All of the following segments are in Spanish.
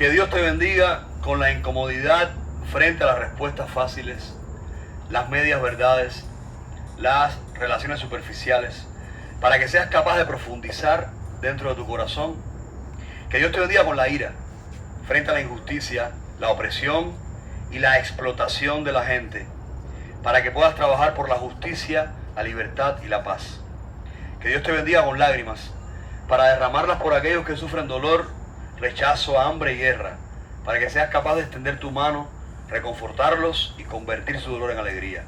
Que Dios te bendiga con la incomodidad frente a las respuestas fáciles, las medias verdades, las relaciones superficiales, para que seas capaz de profundizar dentro de tu corazón. Que Dios te bendiga con la ira frente a la injusticia, la opresión y la explotación de la gente, para que puedas trabajar por la justicia, la libertad y la paz. Que Dios te bendiga con lágrimas, para derramarlas por aquellos que sufren dolor, rechazo, hambre y guerra, para que seas capaz de extender tu mano, reconfortarlos y convertir su dolor en alegría.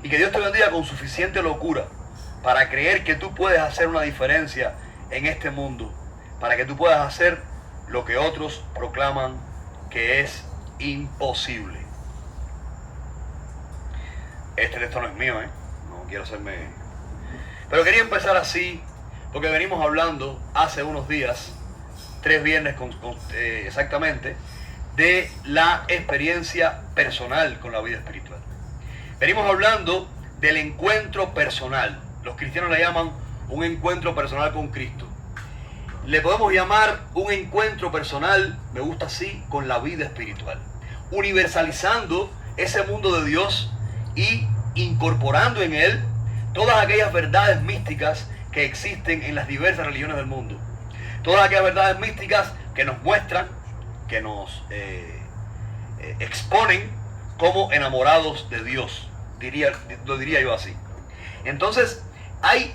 Y que Dios te bendiga con suficiente locura para creer que tú puedes hacer una diferencia en este mundo, para que tú puedas hacer lo que otros proclaman que es imposible. Este texto no es mío, no quiero hacerme... Pero quería empezar así, porque venimos hablando hace unos días, 3 viernes exactamente, de la experiencia personal con la vida espiritual. Venimos hablando del encuentro personal. Los cristianos le llaman un encuentro personal con Cristo. Le podemos llamar un encuentro personal, me gusta así, con la vida espiritual. Universalizando ese mundo de Dios y incorporando en él todas aquellas verdades místicas que existen en las diversas religiones del mundo. Todas aquellas verdades místicas que nos muestran, que nos exponen como enamorados de Dios. Lo diría yo así. Entonces, hay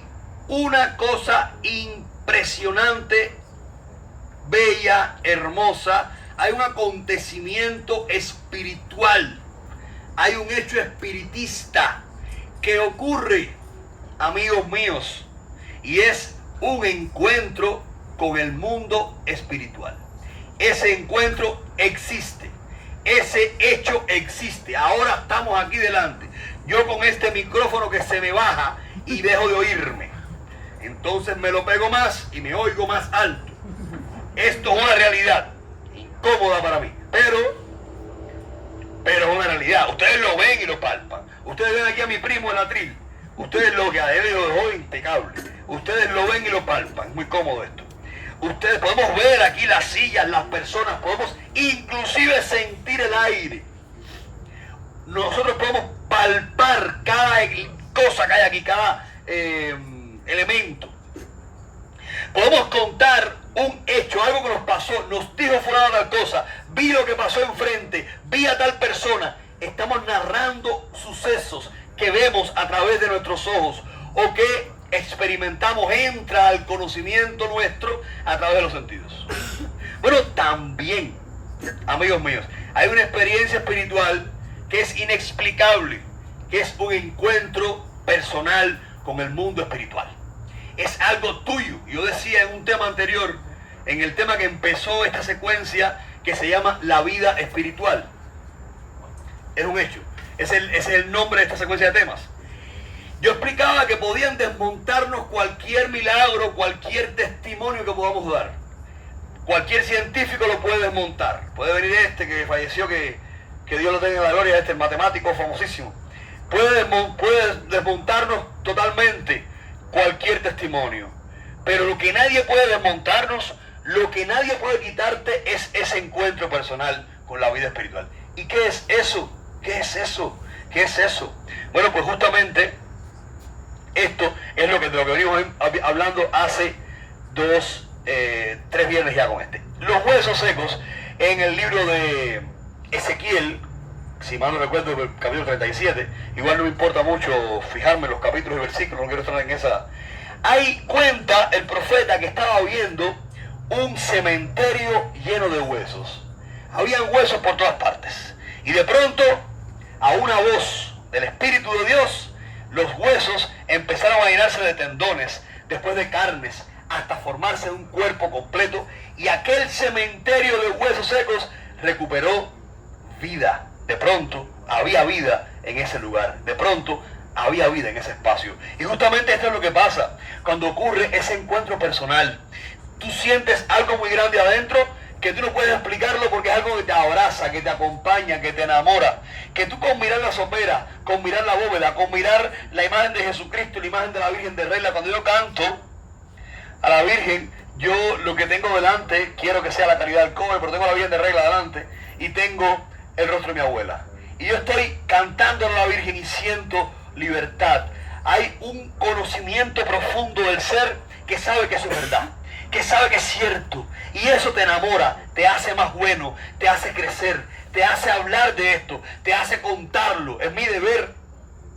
una cosa impresionante, bella, hermosa. Hay un acontecimiento espiritual. Hay un hecho espiritista que ocurre, amigos míos, y es un encuentro con el mundo espiritual. Ese encuentro existe, ese hecho existe. Ahora estamos aquí delante, yo con este micrófono que se me baja y dejo de oírme, entonces me lo pego más y me oigo más alto. Esto es una realidad incómoda para mí, pero es una realidad. Ustedes lo ven y lo palpan. Ustedes ven aquí a mi primo en atril, ustedes lo que a él lo dejó impecable, ustedes lo ven y lo palpan. Es muy cómodo esto. Ustedes podemos ver aquí las sillas, las personas, podemos inclusive sentir el aire. Nosotros podemos palpar cada cosa que hay aquí, cada elemento. Podemos contar un hecho, algo que nos pasó, nos dijo fulano tal cosa, vi lo que pasó enfrente, vi a tal persona. Estamos narrando sucesos que vemos a través de nuestros ojos o que experimentamos, entra al conocimiento nuestro a través de los sentidos. Bueno, también, amigos míos, hay una experiencia espiritual que es inexplicable, que es un encuentro personal con el mundo espiritual. Es algo tuyo. Yo decía en un tema anterior, en el tema que empezó esta secuencia, que se llama la vida espiritual. Es un hecho. Ese es el nombre de esta secuencia de temas. Yo explicaba que podían desmontarnos cualquier milagro, cualquier testimonio que podamos dar. Cualquier científico lo puede desmontar. Puede venir este que falleció, que Dios lo tenga en la gloria, el matemático famosísimo. Puede desmontarnos totalmente cualquier testimonio. Pero lo que nadie puede desmontarnos, lo que nadie puede quitarte es ese encuentro personal con la vida espiritual. ¿Y qué es eso? ¿Qué es eso? ¿Qué es eso? Bueno, pues justamente esto es de lo que venimos hablando hace 3 viernes ya con este. Los huesos secos, en el libro de Ezequiel, si mal no recuerdo, el capítulo 37, igual no me importa mucho fijarme en los capítulos y versículos, no quiero estar en esa. Ahí cuenta el profeta que estaba viendo un cementerio lleno de huesos. Habían huesos por todas partes. Y de pronto, a una voz del Espíritu de Dios, los huesos empezaron a llenarse de tendones, después de carnes, hasta formarse un cuerpo completo. Y aquel cementerio de huesos secos recuperó vida. De pronto había vida en ese lugar. De pronto había vida en ese espacio. Y justamente esto es lo que pasa cuando ocurre ese encuentro personal. Tú sientes algo muy grande adentro que tú no puedes explicarlo porque es algo que te abraza, que te acompaña, que te enamora. Que tú con mirar la sopera, con mirar la bóveda, con mirar la imagen de Jesucristo, la imagen de la Virgen de Regla, cuando yo canto a la Virgen, yo lo que tengo delante, quiero que sea la calidad del cobre, pero tengo la Virgen de Regla delante y tengo el rostro de mi abuela. Y yo estoy cantando a la Virgen y siento libertad. Hay un conocimiento profundo del ser que sabe que eso es verdad, que sabe que es cierto. Y eso te enamora, te hace más bueno, te hace crecer, te hace hablar de esto, te hace contarlo. Es mi deber,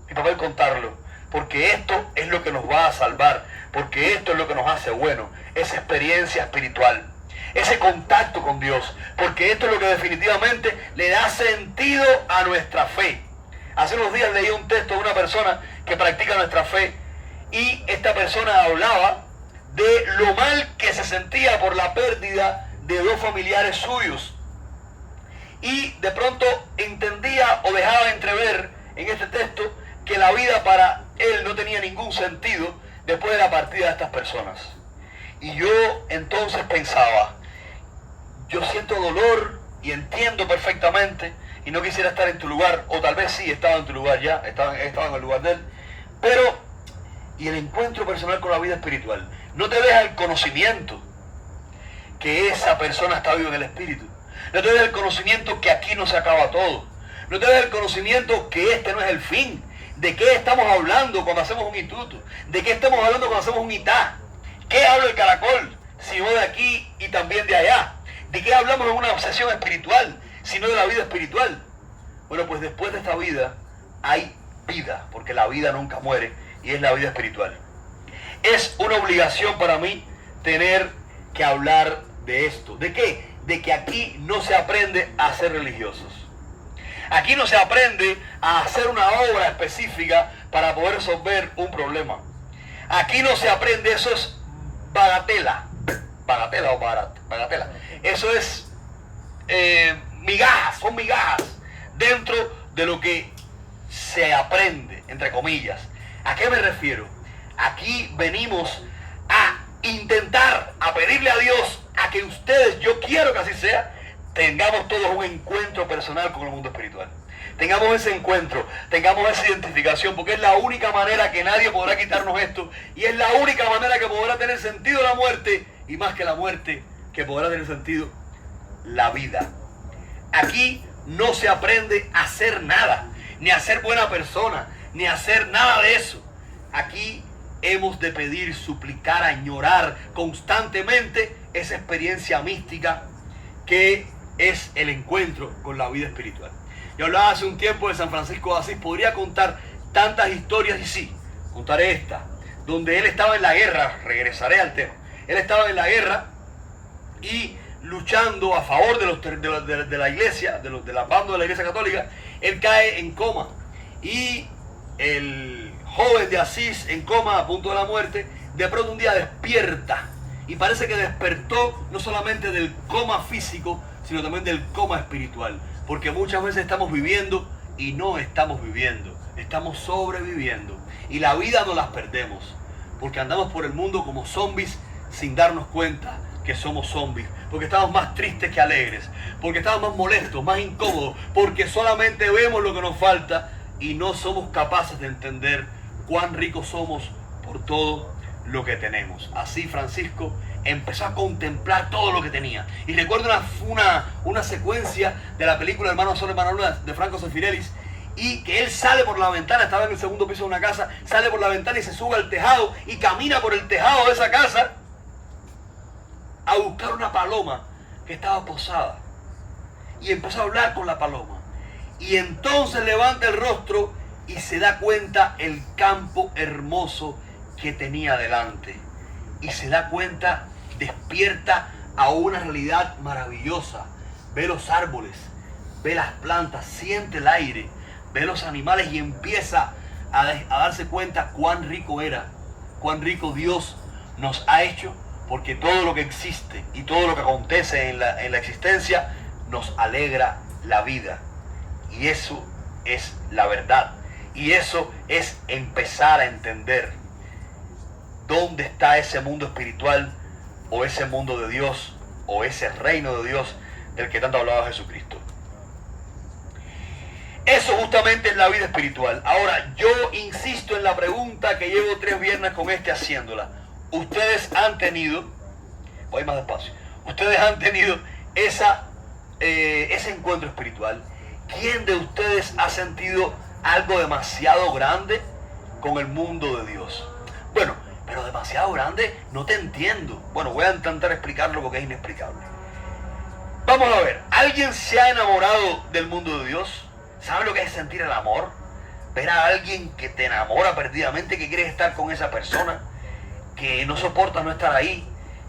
mi papel, contarlo. Porque esto es lo que nos va a salvar, porque esto es lo que nos hace bueno, esa experiencia espiritual, ese contacto con Dios, porque esto es lo que definitivamente le da sentido a nuestra fe. Hace unos días leí un texto de una persona que practica nuestra fe y esta persona hablaba de lo mal que se sentía por la pérdida de dos familiares suyos y de pronto entendía o dejaba entrever en este texto que la vida para él no tenía ningún sentido después de la partida de estas personas. Y yo entonces pensaba, yo siento dolor y entiendo perfectamente y no quisiera estar en tu lugar, o tal vez sí, estaba en tu lugar ya, estaba en el lugar de él, pero, y el encuentro personal con la vida espiritual, no te deja el conocimiento que esa persona está viva en el espíritu, no te deja el conocimiento que aquí no se acaba todo, no te deja el conocimiento que este no es el fin. ¿De qué estamos hablando cuando hacemos un instituto? ¿De qué estamos hablando cuando hacemos un itá? ¿Qué habla el caracol? Sino de aquí y también de allá. ¿De qué hablamos en una obsesión espiritual? Sino de la vida espiritual. Bueno, pues después de esta vida hay vida, porque la vida nunca muere y es la vida espiritual. Es una obligación para mí tener que hablar de esto. ¿De qué? De que aquí no se aprende a ser religiosos. Aquí no se aprende a hacer una obra específica para poder resolver un problema. Aquí no se aprende, eso es bagatela. Bagatela o bagatela. Eso es migajas, son migajas dentro de lo que se aprende, entre comillas. ¿A qué me refiero? Aquí venimos a intentar, a pedirle a Dios, a que ustedes, yo quiero que así sea, tengamos todos un encuentro personal con el mundo espiritual. Tengamos ese encuentro, tengamos esa identificación, porque es la única manera que nadie podrá quitarnos esto, y es la única manera que podrá tener sentido la muerte, y más que la muerte, que podrá tener sentido la vida. Aquí no se aprende a hacer nada, ni a ser buena persona, ni a hacer nada de eso. Aquí hemos de pedir, suplicar, añorar constantemente esa experiencia mística que es el encuentro con la vida espiritual. Yo hablaba hace un tiempo de San Francisco de Asís, podría contar tantas historias y sí, contaré esta, donde él estaba en la guerra, regresaré al tema, él estaba en la guerra y luchando a favor de la iglesia, de la banda de la iglesia católica, él cae en coma y el joven de Asís en coma a punto de la muerte, de pronto un día despierta y parece que despertó no solamente del coma físico, sino también del coma espiritual, porque muchas veces estamos viviendo y no estamos viviendo, estamos sobreviviendo y la vida no las perdemos, porque andamos por el mundo como zombies sin darnos cuenta que somos zombies, porque estamos más tristes que alegres, porque estamos más molestos, más incómodos, porque solamente vemos lo que nos falta y no somos capaces de entender cuán ricos somos por todo lo que tenemos. Así Francisco empezó a contemplar todo lo que tenía. Y recuerdo una secuencia de la película Hermano Sol, Hermano Luna de Franco Sefirellis, y que él sale por la ventana, estaba en el segundo piso de una casa, sale por la ventana y se sube al tejado y camina por el tejado de esa casa a buscar una paloma que estaba posada. Y empezó a hablar con la paloma. Y entonces levanta el rostro y se da cuenta el campo hermoso que tenía delante. Y se da cuenta, despierta a una realidad maravillosa. Ve los árboles, ve las plantas, siente el aire, ve los animales y empieza a darse cuenta cuán rico era, cuán rico Dios nos ha hecho, porque todo lo que existe y todo lo que acontece en la existencia nos alegra la vida. Y eso es la verdad. Y eso es empezar a entender dónde está ese mundo espiritual, o ese mundo de Dios, o ese reino de Dios del que tanto hablaba Jesucristo. Eso justamente es la vida espiritual. Ahora, yo insisto en la pregunta que llevo 3 viernes con haciéndola. Ustedes han tenido voy más despacio. Ustedes han tenido ese encuentro espiritual. ¿Quién de ustedes ha sentido algo demasiado grande con el mundo de Dios? Bueno, pero demasiado grande, no te entiendo. Bueno, voy a intentar explicarlo porque es inexplicable. Vamos a ver, ¿alguien se ha enamorado del mundo de Dios? ¿Sabe lo que es sentir el amor? Ver a alguien que te enamora perdidamente, que quieres estar con esa persona, que no soportas no estar ahí,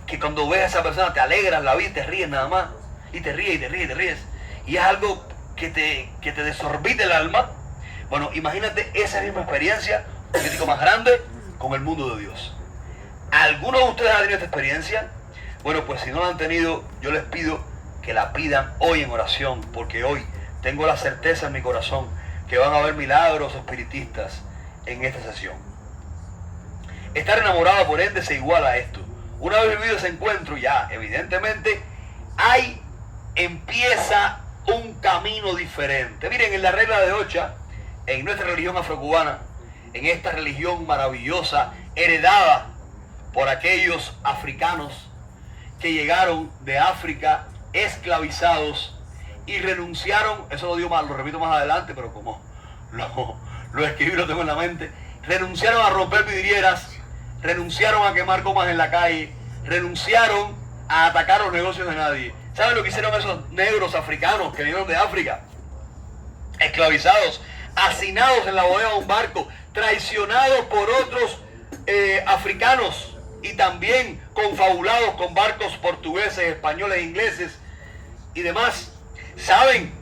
que cuando ves a esa persona te alegras la vida y te ríes nada más, y te ríes y te ríes y te ríes, y es algo que te desorbita el alma. Bueno, imagínate esa misma experiencia, un poquitico más grande, con el mundo de Dios. ¿Alguno de ustedes ha tenido esta experiencia? Bueno, pues si no la han tenido, yo les pido que la pidan hoy en oración, porque hoy tengo la certeza en mi corazón que van a haber milagros espiritistas en esta sesión. Estar enamorado, por ende, se iguala a esto. Una vez vivido ese encuentro, ya evidentemente empieza un camino diferente. Miren, en la regla de Ocha, en nuestra religión afrocubana, en esta religión maravillosa, heredada por aquellos africanos que llegaron de África esclavizados y renunciaron, eso lo digo más, lo repito más adelante, pero como lo escribí, lo tengo en la mente, renunciaron a romper vidrieras, renunciaron a quemar gomas en la calle, renunciaron a atacar los negocios de nadie. ¿Saben lo que hicieron esos negros africanos que vinieron de África? Esclavizados, hacinados en la bodega de un barco, traicionados por otros africanos y también confabulados con barcos portugueses, españoles, ingleses y demás. ¿Saben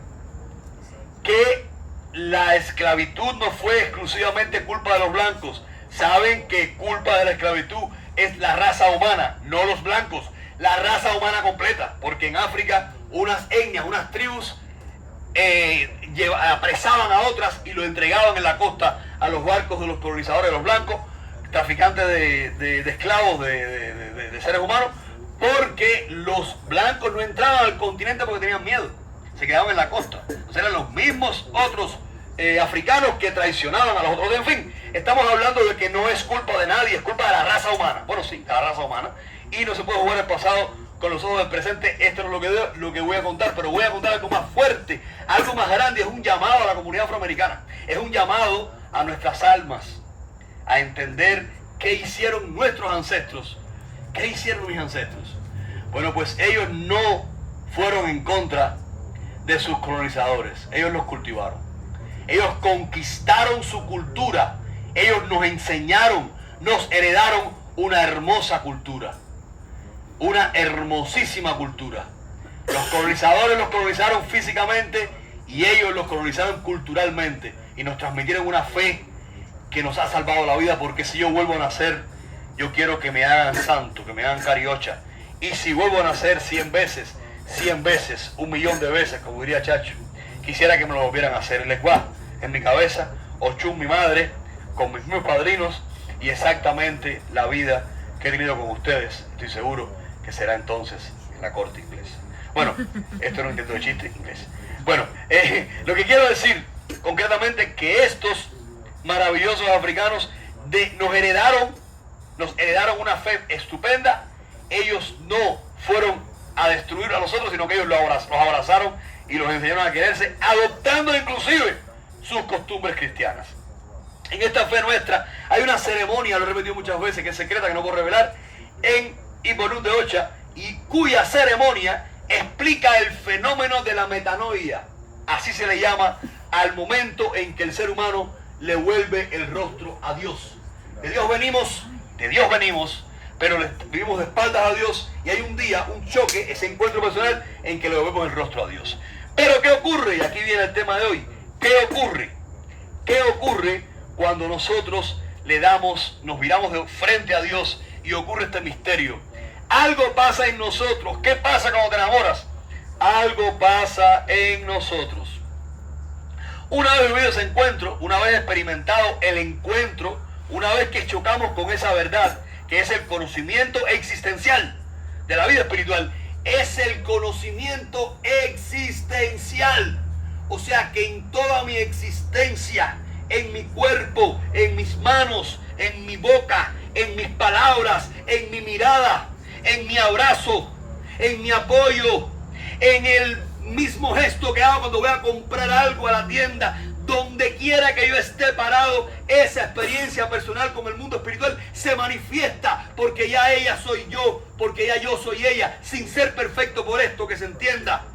que la esclavitud no fue exclusivamente culpa de los blancos? ¿Saben que culpa de la esclavitud es la raza humana, no los blancos? La raza humana completa, porque en África unas etnias, unas tribus apresaban a otras y lo entregaban en la costa a los barcos de los colonizadores, de los blancos, traficantes de esclavos, de seres humanos, porque los blancos no entraban al continente porque tenían miedo, se quedaban en la costa. Entonces eran los mismos otros africanos que traicionaban a los otros. En fin, estamos hablando de que no es culpa de nadie, es culpa de la raza humana. Bueno, sí, de la raza humana. Y no se puede jugar el pasado con los ojos del presente. Esto no es lo que voy a contar, pero voy a contar algo más fuerte, algo más grande. Es un llamado a la comunidad afroamericana. Es un llamado a nuestras almas a entender qué hicieron nuestros ancestros. ¿Qué hicieron mis ancestros? Bueno, pues ellos no fueron en contra de sus colonizadores. Ellos los cultivaron. Ellos conquistaron su cultura. Ellos nos enseñaron, nos heredaron una hermosa cultura. Una hermosísima cultura. Los colonizadores los colonizaron físicamente y ellos los colonizaron culturalmente. Y nos transmitieron una fe que nos ha salvado la vida, porque si yo vuelvo a nacer, yo quiero que me hagan santo, que me hagan cariocha. Y si vuelvo a nacer 100 veces, 1.000.000 de veces, como diría Chacho, quisiera que me lo volvieran a hacer. Les va en mi cabeza, Ochun, mi madre, con mis mismos padrinos, y exactamente la vida que he tenido con ustedes, estoy seguro que será entonces en la corte inglesa. Bueno, esto no intento de chiste inglés. Bueno, lo que quiero decir concretamente que estos maravillosos africanos nos heredaron una fe estupenda. Ellos no fueron a destruir a nosotros, sino que ellos los abrazaron y los enseñaron a quererse, adoptando inclusive sus costumbres cristianas. En esta fe nuestra hay una ceremonia, lo he repetido muchas veces, que es secreta, que no puedo revelar, en Ibonú de Ocha, y cuya ceremonia explica el fenómeno de la metanoia. Así se le llama al momento en que el ser humano le vuelve el rostro a Dios. De Dios venimos, pero vivimos de espaldas a Dios, y hay un día, un choque, ese encuentro personal en que le volvemos el rostro a Dios. Pero ¿qué ocurre? Y aquí viene el tema de hoy. ¿Qué ocurre? ¿Qué ocurre cuando nosotros nos miramos de frente a Dios y ocurre este misterio? Algo pasa en nosotros. ¿Qué pasa cuando te enamoras? Algo pasa en nosotros. Una vez vivido ese encuentro, una vez experimentado el encuentro, una vez que chocamos con esa verdad, que es el conocimiento existencial de la vida espiritual, es el conocimiento existencial. O sea que en toda mi existencia, en mi cuerpo, en mis manos, en mi boca, en mis palabras, en mi mirada, en mi abrazo, en mi apoyo, en el mismo gesto que hago cuando voy a comprar algo a la tienda. Donde quiera que yo esté parado, esa experiencia personal con el mundo espiritual se manifiesta, porque ya ella soy yo, porque ya yo soy ella, sin ser perfecto. Por esto, que se entienda,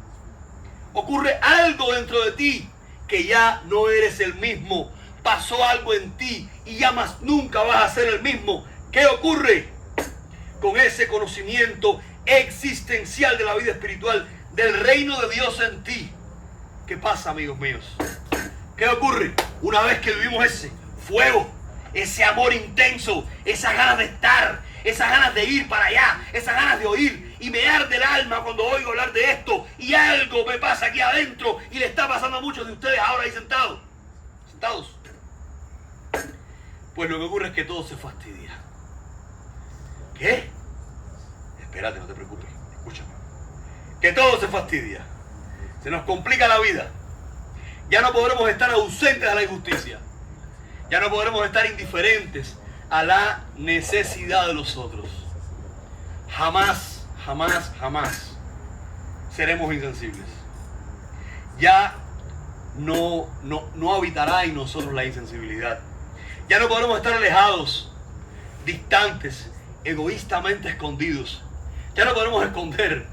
ocurre algo dentro de ti que ya no eres el mismo. Pasó algo en ti y ya más nunca vas a ser el mismo. ¿Qué ocurre? Con ese conocimiento existencial de la vida espiritual, del reino de Dios en ti. ¿Qué pasa, amigos míos? ¿Qué ocurre? Una vez que vivimos ese fuego, ese amor intenso, esas ganas de estar, esas ganas de ir para allá, esas ganas de oír, y me arde el alma cuando oigo hablar de esto, y algo me pasa aquí adentro, y le está pasando a muchos de ustedes ahora ahí sentados. Pues lo que ocurre es que todo se fastidia. ¿Qué? Espérate, no te preocupes, escúchame. Que todo se fastidia. Se nos complica la vida. Ya no podremos estar ausentes a la injusticia. Ya no podremos estar indiferentes a la necesidad de los otros. Jamás, jamás, jamás seremos insensibles. Ya no habitará en nosotros la insensibilidad. Ya no podremos estar alejados, distantes, egoístamente escondidos. Ya no podremos esconder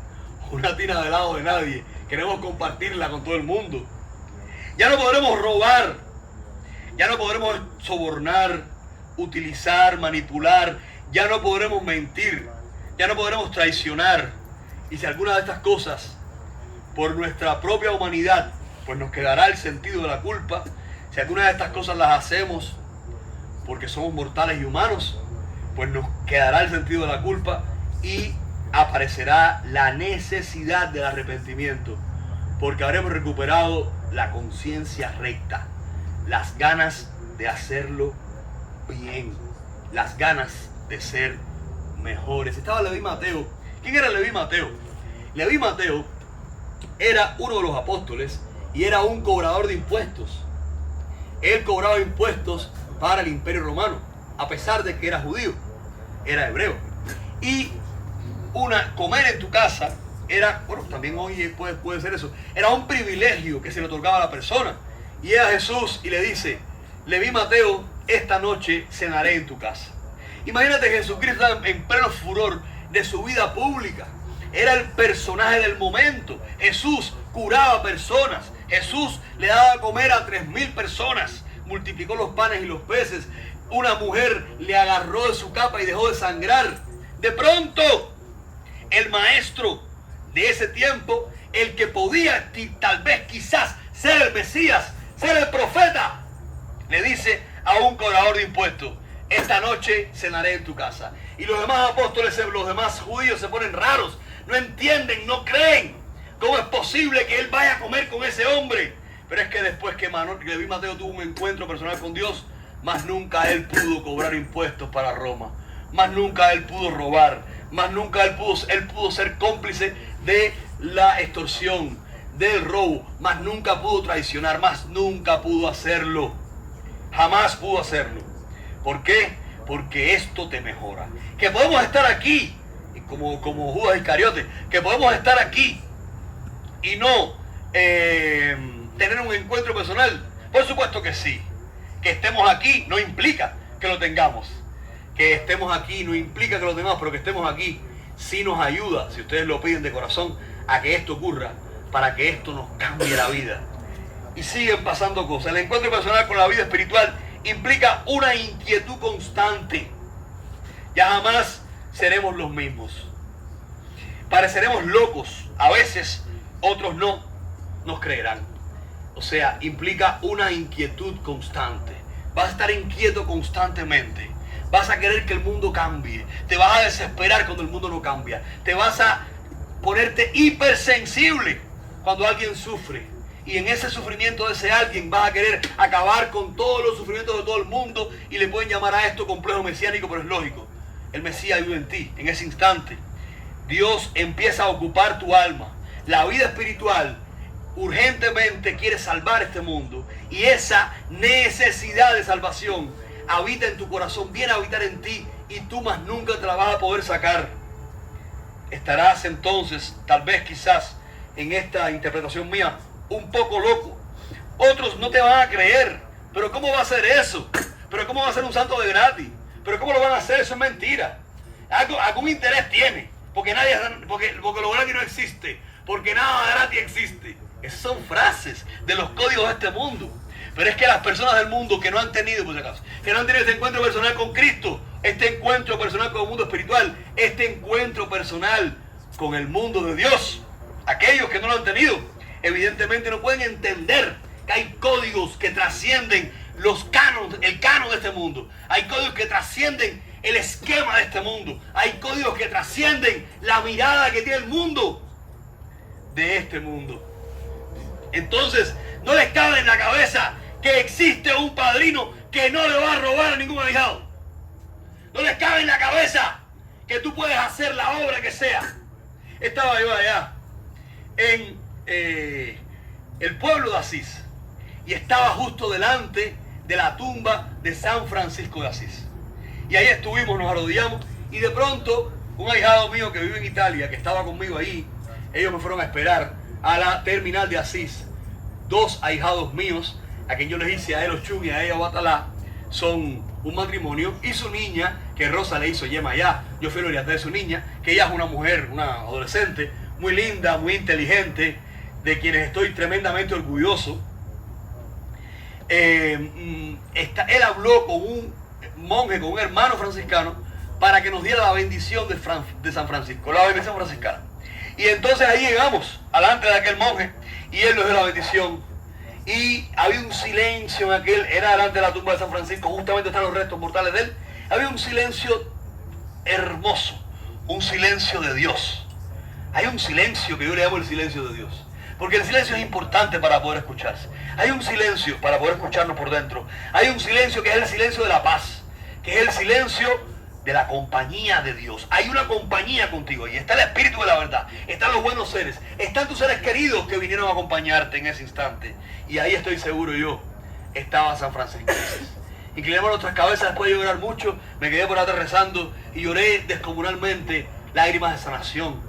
una tina de helado de nadie. Queremos compartirla con todo el mundo. Ya no podremos robar. Ya no podremos sobornar, utilizar, manipular. Ya no podremos mentir. Ya no podremos traicionar. Y si alguna de estas cosas, por nuestra propia humanidad, pues nos quedará el sentido de la culpa. Si alguna de estas cosas las hacemos porque somos mortales y humanos, pues nos quedará el sentido de la culpa y aparecerá la necesidad del arrepentimiento, porque habremos recuperado la conciencia recta, las ganas de hacerlo bien, las ganas de ser mejores. Estaba Leví Mateo. ¿Quién era Leví Mateo? Leví Mateo era uno de los apóstoles y era un cobrador de impuestos. Él cobraba impuestos para el Imperio Romano, a pesar de que era judío, era hebreo. Y comer en tu casa era, bueno, también hoy puede ser eso, era un privilegio que se le otorgaba a la persona. Y llega Jesús y le dice: Leví Mateo, esta noche cenaré en tu casa. Imagínate, Jesucristo en pleno furor de su vida pública. Era el personaje del momento. Jesús curaba personas. Jesús le daba a comer a 3,000 personas. Multiplicó los panes y los peces. Una mujer le agarró de su capa y dejó de sangrar. De pronto, el maestro de ese tiempo, el que podía tal vez quizás ser el Mesías, ser el profeta, le dice a un cobrador de impuestos: esta noche cenaré en tu casa. Y los demás apóstoles, los demás judíos se ponen raros, no entienden, no creen. ¿Cómo es posible que él vaya a comer con ese hombre? Pero es que después que Leví Mateo tuvo un encuentro personal con Dios, más nunca él pudo cobrar impuestos para Roma, más nunca él pudo robar, más nunca él pudo ser cómplice de la extorsión, del robo, más nunca pudo traicionar, más nunca pudo hacerlo, jamás pudo hacerlo. ¿Por qué? Porque esto te mejora. Que podemos estar aquí, como Judas Iscariote, que podemos estar aquí y no tener un encuentro personal. Por supuesto que sí. Que estemos aquí no implica que lo tengamos. Que estemos aquí no implica que lo tengamos, pero que estemos aquí sí nos ayuda, si ustedes lo piden de corazón, a que esto ocurra, para que esto nos cambie la vida. Y siguen pasando cosas. El encuentro personal con la vida espiritual implica una inquietud constante. Ya jamás seremos los mismos. Pareceremos locos. A veces otros no nos creerán. O sea, implica una inquietud constante. Vas a estar inquieto constantemente. Vas a querer que el mundo cambie. Te vas a desesperar cuando el mundo no cambia. Te vas a ponerte hipersensible cuando alguien sufre. Y en ese sufrimiento de ese alguien vas a querer acabar con todos los sufrimientos de todo el mundo. Y le pueden llamar a esto complejo mesiánico, pero es lógico. El Mesías vive en ti. En ese instante Dios empieza a ocupar tu alma. La vida espiritual urgentemente quiere salvar este mundo. Y esa necesidad de salvación habita en tu corazón, viene a habitar en ti. Y tú más nunca te la vas a poder sacar. estarás entonces, tal vez quizás, en esta interpretación mía, un poco loco. Otros no te van a creer. Pero ¿cómo va a ser eso? ¿Pero cómo va a ser un santo de gratis? ¿Pero cómo lo van a hacer? Eso es mentira. Algún interés tiene. Porque lo gratis no existe. Porque nada gratis existe. Esas son frases de los códigos de este mundo. Pero es que las personas del mundo que no han tenido, por si acaso, que no han tenido este encuentro personal con Cristo, este encuentro personal con el mundo espiritual, este encuentro personal con el mundo de Dios, aquellos que no lo han tenido, evidentemente no pueden entender que hay códigos que trascienden el canon de este mundo. Hay códigos que trascienden el esquema de este mundo. Hay códigos que trascienden la mirada que tiene el mundo de este mundo. Entonces, no les cabe en la cabeza que existe un padrino que no le va a robar a ningún ahijado. No les cabe en la cabeza que tú puedes hacer la obra que sea. Estaba yo allá en el pueblo de Asís y estaba justo delante de la tumba de San Francisco de Asís. Y ahí estuvimos, nos arrodillamos y de pronto un ahijado mío que vive en Italia, que estaba conmigo ahí, ellos me fueron a esperar a la terminal de Asís. Dos ahijados míos, a quien yo les hice a él Ochun y a ella Batalá, son un matrimonio, y su niña, que Rosa le hizo Yemayá, yo fui el oriental de su niña, que ella es una mujer, una adolescente, muy linda, muy inteligente, de quienes estoy tremendamente orgulloso. Él habló con un monje, con un hermano franciscano, para que nos diera la bendición de San Francisco, la bendición franciscana. Y entonces ahí llegamos, alante de aquel monje, y él nos dio la bendición. Y había un silencio en era delante de la tumba de San Francisco, justamente están los restos mortales de él. Había un silencio hermoso, un silencio de Dios. Hay un silencio que yo le llamo el silencio de Dios, porque el silencio es importante para poder escucharse. Hay un silencio para poder escucharnos por dentro. Hay un silencio que es el silencio de la paz, que es el silencio de la compañía de Dios. Hay una compañía contigo y está el Espíritu de la verdad, están los buenos seres, están tus seres queridos que vinieron a acompañarte en ese instante. Y ahí estoy seguro yo, estaba San Francisco. Inclinamos nuestras cabezas después de llorar mucho, me quedé por atrás rezando y lloré descomunalmente lágrimas de sanación,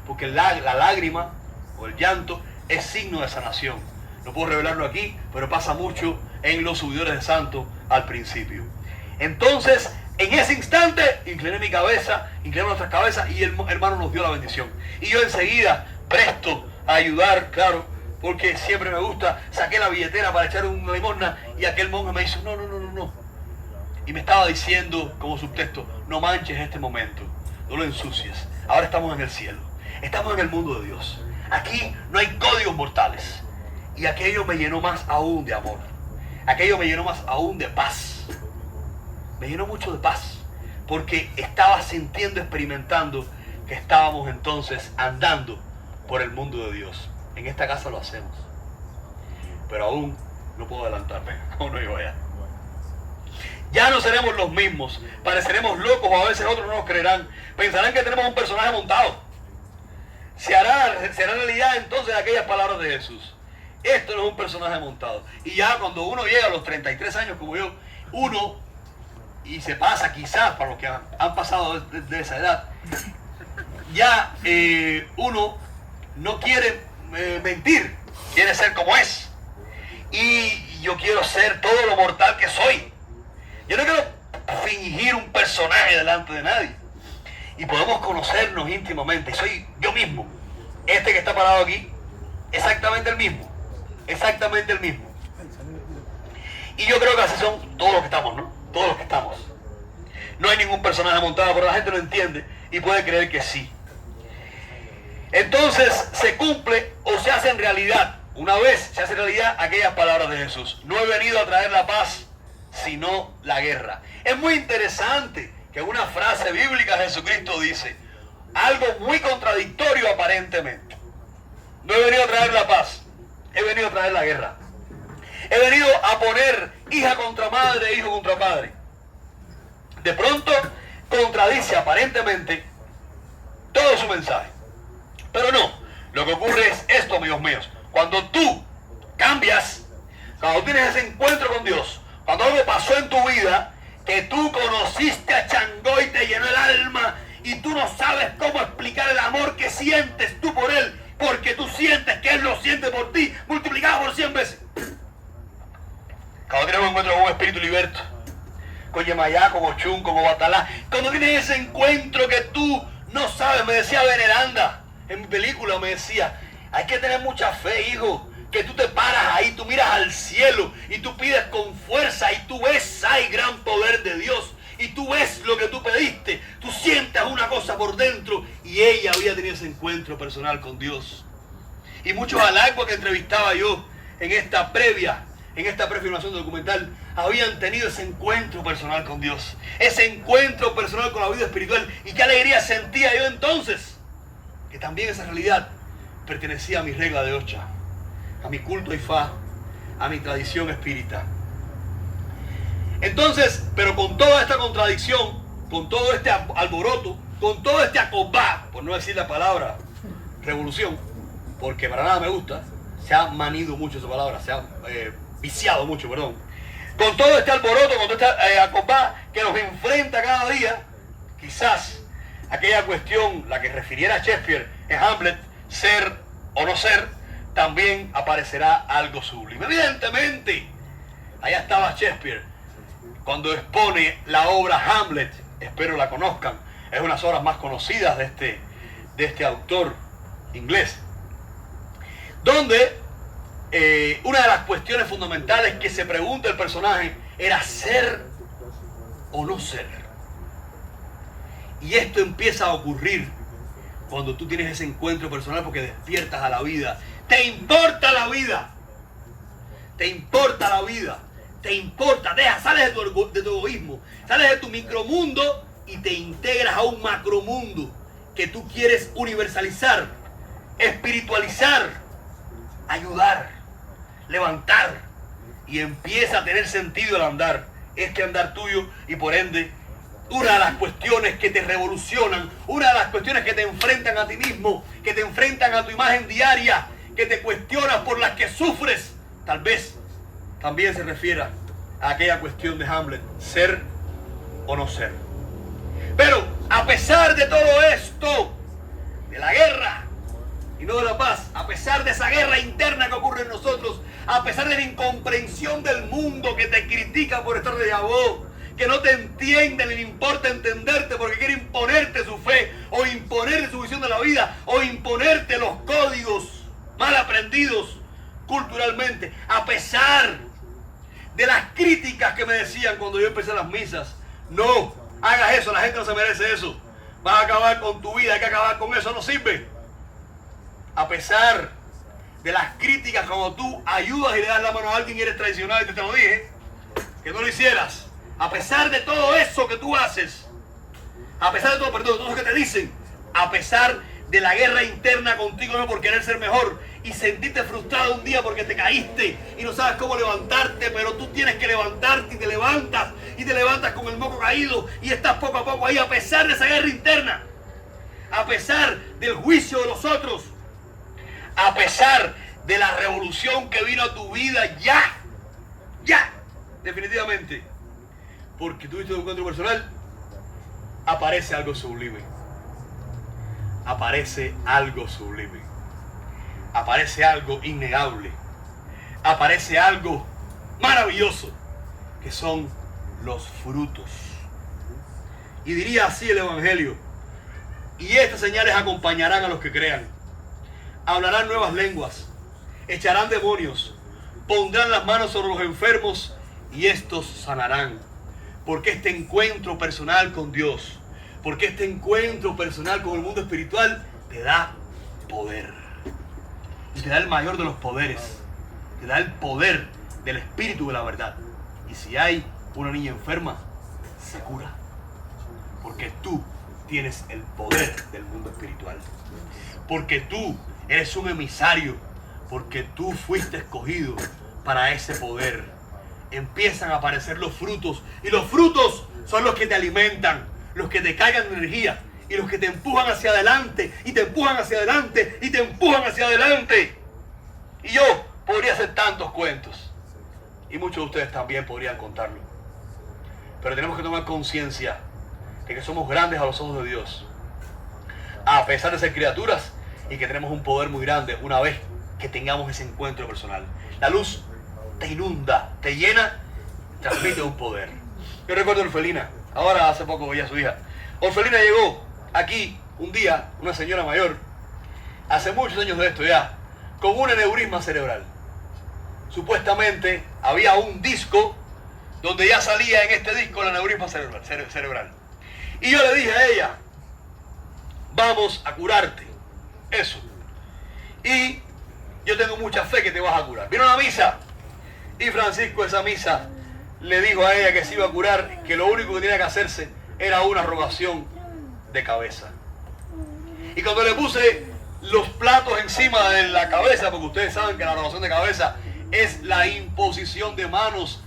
porque la lágrima o el llanto es signo de sanación. No puedo revelarlo aquí, pero pasa mucho en los subidores de santo al principio. Entonces, en ese instante, incliné mi cabeza, inclinamos nuestras cabezas y el hermano nos dio la bendición. Y yo enseguida, presto a ayudar, claro, porque siempre me gusta, saqué la billetera para echar una limosna y aquel monje me dice, no. Y me estaba diciendo como subtexto, no manches este momento, no lo ensucies. Ahora estamos en el cielo, estamos en el mundo de Dios. Aquí no hay códigos mortales. Y aquello me llenó más aún de amor. Aquello me llenó más aún de paz. Me llenó mucho de paz, porque estaba sintiendo, experimentando que estábamos entonces andando por el mundo de Dios. En esta casa lo hacemos, pero aún no puedo adelantarme, aún no llego allá. Ya no seremos los mismos, pareceremos locos o a veces otros no nos creerán, pensarán que tenemos un personaje montado. Será realidad entonces aquellas palabras de Jesús. Esto no es un personaje montado. Y ya cuando uno llega a los 33 años como yo, y se pasa quizás para los que han pasado de esa edad, ya uno no quiere mentir, quiere ser como es. Y yo quiero ser todo lo mortal que soy. Yo no quiero fingir un personaje delante de nadie. Y podemos conocernos íntimamente. Soy yo mismo. Este que está parado aquí, exactamente el mismo. Exactamente el mismo. Y yo creo que así son todos los que estamos, ¿no? Todos los que estamos. No hay ningún personaje montado, pero la gente lo entiende y puede creer que sí. Entonces se cumple o se hace en realidad, una vez se hace realidad aquellas palabras de Jesús. No he venido a traer la paz, sino la guerra. Es muy interesante que una frase bíblica Jesucristo dice algo muy contradictorio aparentemente. No he venido a traer la paz, he venido a traer la guerra. He venido a poner hija contra madre, hijo contra padre. De pronto contradice aparentemente todo su mensaje. Pero no, lo que ocurre es esto, amigos míos. Cuando tú cambias, cuando tienes ese encuentro con Dios, cuando algo pasó en tu vida, que tú conociste a Changó y te llenó el alma y tú no sabes cómo explicar el amor que sientes tú por él, porque tú sientes que él lo siente por ti, multiplicado por 100 veces. Cuando tienes un encuentro con un espíritu liberto, con Yemayá, con Ochun, con Obatalá, cuando tienes ese encuentro que tú no sabes, me decía Veneranda en mi película, me decía, hay que tener mucha fe, hijo, que tú te paras ahí, tú miras al cielo y tú pides con fuerza y tú ves, hay gran poder de Dios. Y tú ves lo que tú pediste, tú sientes una cosa por dentro, y ella había tenido ese encuentro personal con Dios. Y muchos alaguas que entrevistaba yo en esta prefilmación documental, habían tenido ese encuentro personal con Dios, ese encuentro personal con la vida espiritual. Y qué alegría sentía yo entonces, que también esa realidad pertenecía a mi regla de Ocha, a mi culto Ifá, a mi tradición espírita. Entonces, pero con toda esta contradicción, con todo este alboroto, con todo este acobá, por no decir la palabra revolución, porque para nada me gusta, se ha manido mucho esa palabra, se ha viciado mucho, perdón. Con todo este alboroto, con todo este acobá que nos enfrenta cada día, quizás aquella cuestión, la que refiriera a Shakespeare en Hamlet, ser o no ser, también aparecerá algo sublime. Evidentemente, allá estaba Shakespeare cuando expone la obra Hamlet, espero la conozcan, es una de las obras más conocidas de este autor inglés, donde una de las cuestiones fundamentales que se pregunta el personaje era ser o no ser. Y esto empieza a ocurrir cuando tú tienes ese encuentro personal, porque despiertas a la vida. Te importa la vida. Te importa la vida. Te importa, sales de tu egoísmo, sales de tu micromundo y te integras a un macromundo que tú quieres universalizar, espiritualizar, ayudar, levantar, y empieza a tener sentido el andar, este andar tuyo, y por ende, una de las cuestiones que te revolucionan, una de las cuestiones que te enfrentan a ti mismo, que te enfrentan a tu imagen diaria, que te cuestionas, por las que sufres, tal vez también se refiera a aquella cuestión de Hamlet, ser o no ser. Pero a pesar de todo esto, de la guerra y no de la paz, a pesar de esa guerra interna que ocurre en nosotros, a pesar de la incomprensión del mundo que te critica por estar de Yahweh, que no te entiende ni le importa entenderte porque quiere imponerte su fe, o imponerte su visión de la vida, o imponerte los códigos mal aprendidos culturalmente, a pesar de las críticas que me decían cuando yo empecé las misas, no hagas eso, la gente no se merece eso, vas a acabar con tu vida, hay que acabar con eso, no sirve. A pesar de las críticas, cuando tú ayudas y le das la mano a alguien y eres traicionado, y te lo dije, que no lo hicieras, a pesar de todo eso que tú haces, a pesar de todo eso que te dicen, a pesar de la guerra interna contigo no por querer ser mejor y sentirte frustrado un día porque te caíste y no sabes cómo levantarte, pero tú tienes que levantarte, y te levantas con el moco caído y estás poco a poco ahí, a pesar de esa guerra interna, a pesar del juicio de los otros, a pesar de la revolución que vino a tu vida ya, definitivamente, porque tuviste un encuentro personal, aparece algo sublime. Aparece algo sublime. Aparece algo innegable. Aparece algo maravilloso, que son los frutos. Y diría así el Evangelio: y estas señales acompañarán a los que crean. Hablarán nuevas lenguas, echarán demonios, pondrán las manos sobre los enfermos y estos sanarán. Porque este encuentro personal con Dios, porque este encuentro personal con el mundo espiritual te da poder. Y te da el mayor de los poderes. Te da el poder del espíritu de la verdad. Y si hay una niña enferma, se cura. Porque tú tienes el poder del mundo espiritual. Porque tú eres un emisario. Porque tú fuiste escogido para ese poder. Empiezan a aparecer los frutos. Y los frutos son los que te alimentan, los que te cargan de energía y los que te empujan hacia adelante, y te empujan hacia adelante, y te empujan hacia adelante. Y yo podría hacer tantos cuentos, y muchos de ustedes también podrían contarlo. Pero tenemos que tomar conciencia de que somos grandes a los ojos de Dios, a pesar de ser criaturas, y que tenemos un poder muy grande una vez que tengamos ese encuentro personal. La luz te inunda, te llena, transmite un poder. Yo recuerdo a Orfelina, ahora hace poco veía a su hija. Orfelina llegó aquí un día, una señora mayor, hace muchos años de esto ya, con un aneurisma cerebral. Supuestamente había un disco donde ya salía en este disco el aneurisma cerebral. Y yo le dije a ella, vamos a curarte. Eso. Y yo tengo mucha fe que te vas a curar. Vino a la misa y Francisco esa misa le dijo a ella que se iba a curar, que lo único que tenía que hacerse era una rogación de cabeza. Y cuando le puse los platos encima de la cabeza, porque ustedes saben que la rogación de cabeza es la imposición de manos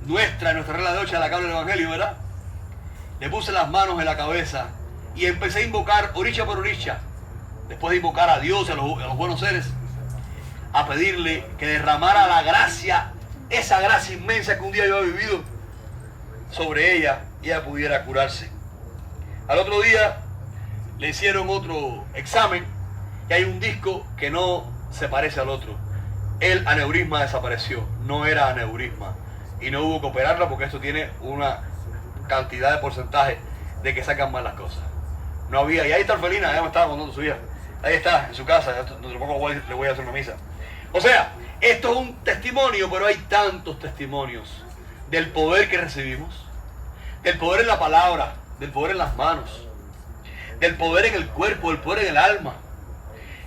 nuestra, en nuestra regla de 8 a la que habla el Evangelio, ¿verdad? Le puse las manos en la cabeza y empecé a invocar oricha por oricha, después de invocar a Dios y a los buenos seres, a pedirle que derramara la gracia, esa gracia inmensa que un día yo había vivido sobre ella y ella pudiera curarse. Al otro día le hicieron otro examen y hay un disco que no se parece al otro. El aneurisma desapareció, no era aneurisma y no hubo que operarla porque esto tiene una cantidad de porcentaje de que sacan mal las cosas. No había, y ahí está Orfelina, ya me estaba contando su hija. Ahí está, en su casa, tampoco le voy a hacer una misa. O sea, esto es un testimonio, pero hay tantos testimonios del poder que recibimos, del poder en la palabra, del poder en las manos, del poder en el cuerpo, del poder en el alma.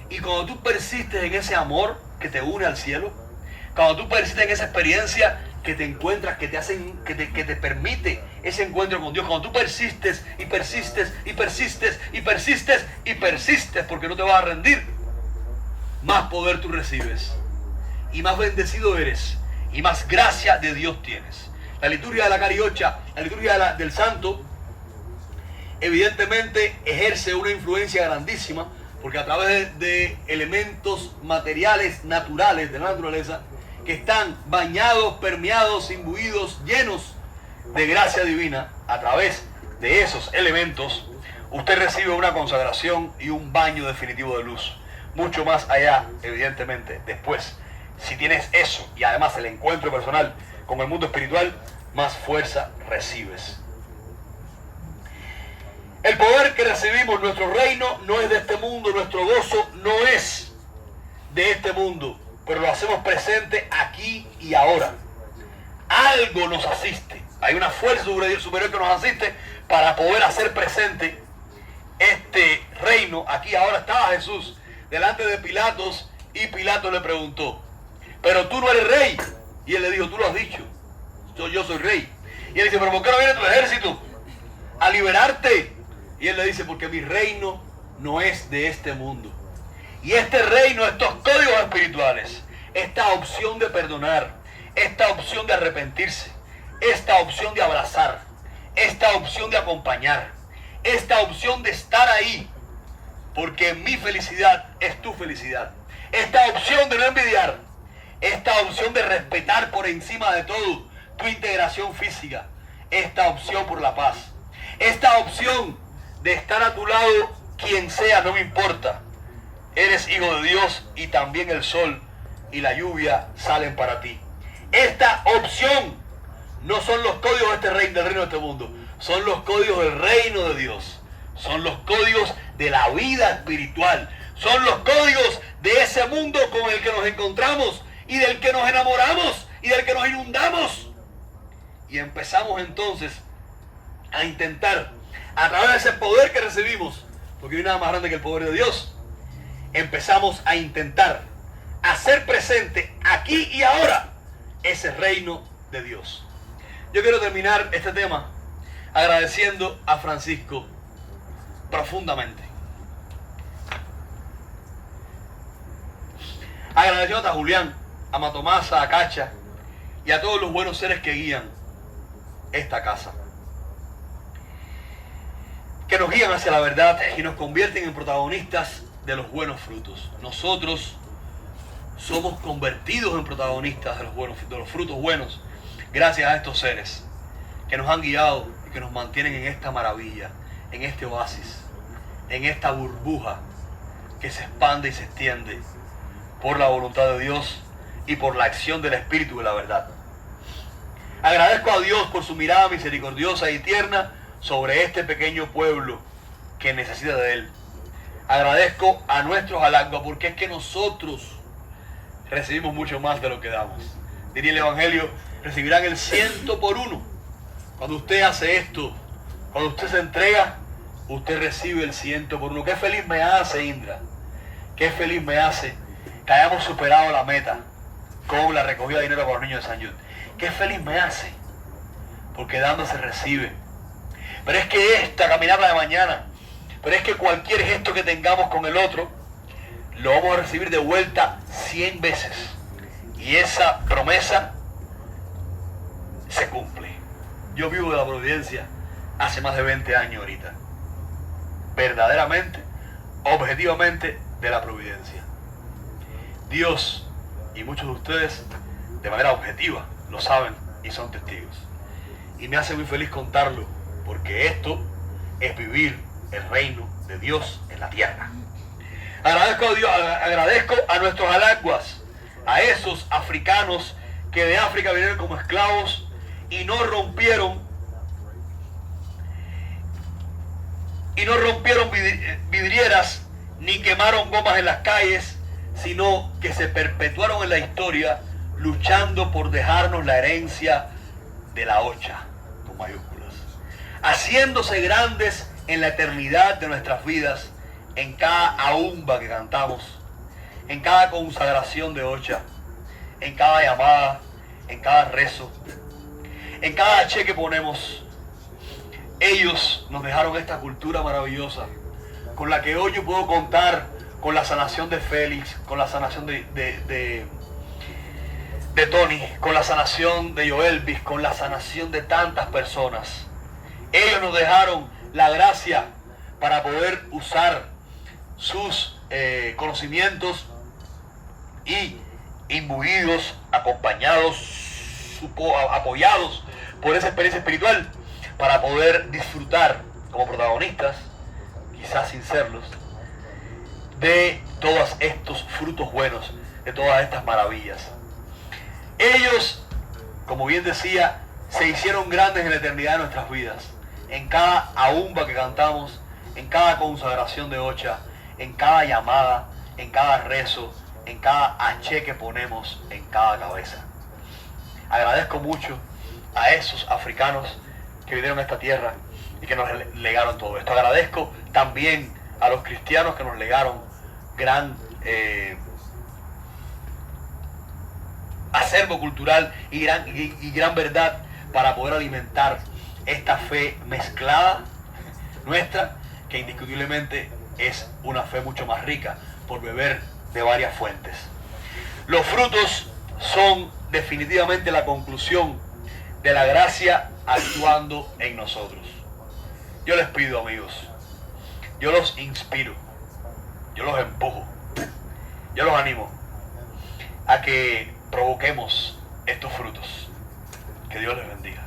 Y cuando tú persistes en ese amor que te une al cielo, cuando tú persistes en esa experiencia que te encuentras, que te permite ese encuentro con Dios, cuando tú persistes y persistes y persistes y persistes y persistes porque no te vas a rendir, más poder tú recibes y más bendecido eres y más gracia de Dios tienes. La liturgia de la Cariocha, la liturgia del Santo, evidentemente ejerce una influencia grandísima porque a través de elementos materiales naturales de la naturaleza que están bañados, permeados, imbuidos, llenos de gracia divina, a través de esos elementos, usted recibe una consagración y un baño definitivo de luz. Mucho más allá, evidentemente, después. Si tienes eso y además el encuentro personal con el mundo espiritual, más fuerza recibes. El poder que recibimos, nuestro reino, no es de este mundo, nuestro gozo no es de este mundo, pero lo hacemos presente aquí y ahora. Algo nos asiste, hay una fuerza superior que nos asiste para poder hacer presente este reino aquí. Ahora estaba Jesús delante de Pilatos y Pilato le preguntó, pero tú no eres rey. Y él le dijo, tú lo has dicho, yo soy rey. Y él dice, pero ¿por qué no viene tu ejército a liberarte? Y él le dice, porque mi reino no es de este mundo. Y este reino, estos códigos espirituales, esta opción de perdonar, esta opción de arrepentirse, esta opción de abrazar, esta opción de acompañar, esta opción de estar ahí, porque mi felicidad es tu felicidad, esta opción de no envidiar, esta opción de respetar por encima de todo tu integración física, esta opción por la paz, esta opción de estar a tu lado quien sea, no me importa, eres hijo de Dios y también el sol y la lluvia salen para ti. Esta opción no son los códigos de este reino, del reino de este mundo, son los códigos del reino de Dios, son los códigos de la vida espiritual, son los códigos de ese mundo con el que nos encontramos y del que nos enamoramos y del que nos inundamos. Y empezamos entonces a intentar, a través de ese poder que recibimos, porque no hay nada más grande que el poder de Dios, empezamos a intentar hacer presente aquí y ahora ese reino de Dios. Yo quiero terminar este tema agradeciendo a Francisco profundamente. Agradeciendo a Julián, a Matomasa, a Cacha y a todos los buenos seres que guían esta casa, que nos guían hacia la verdad y nos convierten en protagonistas de los buenos frutos. Nosotros somos convertidos en protagonistas de los frutos buenos gracias a estos seres que nos han guiado y que nos mantienen en esta maravilla, en este oasis, en esta burbuja que se expande y se extiende por la voluntad de Dios y por la acción del Espíritu de la verdad. Agradezco a Dios por su mirada misericordiosa y tierna sobre este pequeño pueblo que necesita de Él. Agradezco a nuestros halagos porque es que nosotros recibimos mucho más de lo que damos. Diría el Evangelio, recibirán el 100 por 1. Cuando usted hace esto, cuando usted se entrega, usted recibe el 100 por 1. Qué feliz me hace, Indra. Qué feliz me hace que hayamos superado la meta con la recogida de dinero para los niños de San Jude. Qué feliz me hace, porque dando se recibe. Pero es que esta caminata de mañana, pero es que cualquier gesto que tengamos con el otro, lo vamos a recibir de vuelta 100 veces. Y esa promesa se cumple. Yo vivo de la providencia hace más de 20 años ahorita. Verdaderamente, objetivamente, de la providencia. Dios y muchos de ustedes, de manera objetiva, lo saben y son testigos. Y me hace muy feliz contarlo, porque esto es vivir el reino de Dios en la tierra. Agradezco a Dios, agradezco a nuestros alaguas, a esos africanos que de África vinieron como esclavos y no rompieron vidrieras ni quemaron gomas en las calles, sino que se perpetuaron en la historia luchando por dejarnos la herencia de la Ocha, con mayúsculas, haciéndose grandes en la eternidad de nuestras vidas, en cada aumba que cantamos, en cada consagración de Ocha, en cada llamada, en cada rezo, en cada che que ponemos. Ellos nos dejaron esta cultura maravillosa, con la que hoy yo puedo contar con la sanación de Félix, con la sanación de Tony, con la sanación de Joelvis, con la sanación de tantas personas. Ellos nos dejaron la gracia para poder usar sus conocimientos y imbuidos, acompañados, apoyados por esa experiencia espiritual, para poder disfrutar como protagonistas, quizás sin serlos, de todos estos frutos buenos, de todas estas maravillas. Ellos, como bien decía, se hicieron grandes en la eternidad de nuestras vidas, en cada aumba que cantamos, en cada consagración de Ocha, en cada llamada, en cada rezo, en cada H que ponemos en cada cabeza. Agradezco mucho a esos africanos que vinieron a esta tierra y que nos legaron todo esto. Agradezco también a los cristianos que nos legaron gran acervo cultural y gran verdad para poder alimentar esta fe mezclada nuestra, que indiscutiblemente es una fe mucho más rica por beber de varias fuentes. Los frutos son definitivamente la conclusión de la gracia actuando en nosotros. Yo les pido, amigos, yo los inspiro, yo los empujo, yo los animo a que provoquemos estos frutos. Que Dios les bendiga.